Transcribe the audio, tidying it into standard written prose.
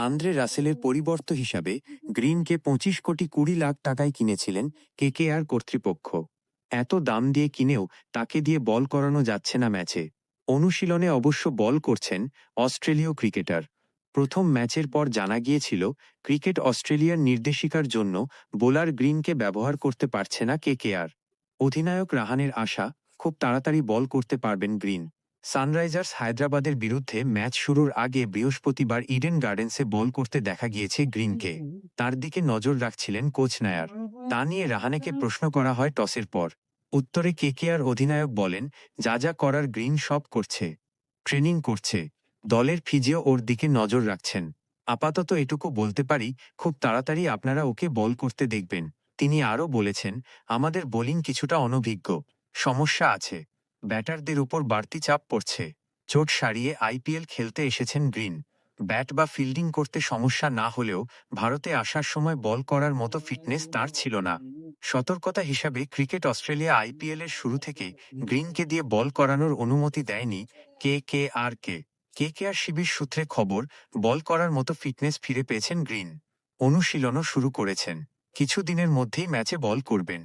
Andre রাসেলের পরিবর্ত হিসাবে গ্রিনকে 25 কোটি 20 লাখ টাকায় কিনেছিলেন কেকেআর কর্তৃপক্ষ। এত দাম দিয়ে কিনেও তাকে দিয়ে বল করানো যাচ্ছে না ম্যাচে। অনুশীলনে অবশ্য বল করছেন অস্ট্রেলীয় ক্রিকেটার। প্রথম ম্যাচের পর জানা গিয়েছিল ক্রিকেট অস্ট্রেলিয়ার নির্দেশিকার জন্য বোলার গ্রিনকে ব্যবহার করতে পারছে না কেকেআর। অধিনায়ক রাহানের আশা খুব তাড়াতাড়ি বল করতে পারবেন গ্রিন। সানরাইজার্স হায়দ্রাবাদের বিরুদ্ধে ম্যাচ শুরুর আগে বৃহস্পতিবার ইডেন গার্ডেন্সে বল করতে দেখা গিয়েছে গ্রিনকে। তার দিকে নজর রাখছিলেন কোচ নায়ার। তা নিয়ে রাহানেকে প্রশ্ন করা হয় টসের পর। উত্তরে কেকেআর অধিনায়ক বলেন, যা যা করার গ্রিন সব করছে। ট্রেনিং করছে। দলের ফিজিও ওর দিকে নজর রাখছেন। আপাতত এটুকু বলতে পারি, খুব তাড়াতাড়ি আপনারা ওকে বল করতে দেখবেন। তিনি আরও বলেছেন, আমাদের বোলিং কিছুটা অনভিজ্ঞ। সমস্যা আছে। ব্যাটারদের উপর বাড়তি চাপ পড়ছে। চোট সারিয়ে আইপিএল খেলতে এসেছেন গ্রিন। ব্যাট বা ফিল্ডিং করতে সমস্যা না হলেও ভারতে আসার সময় বল করার মতো ফিটনেস তার ছিল না। সতর্কতা হিসাবে ক্রিকেট অস্ট্রেলিয়া আইপিএলের শুরু থেকে গ্রিনকে দিয়ে বল করানোর অনুমতি দেয়নি কেকেআর শিবির সূত্রে খবর, বল করার মতো ফিটনেস ফিরে পেয়েছেন গ্রিন। অনুশীলনও শুরু করেছেন। কিছু দিনের মধ্যেই ম্যাচে বল করবেন।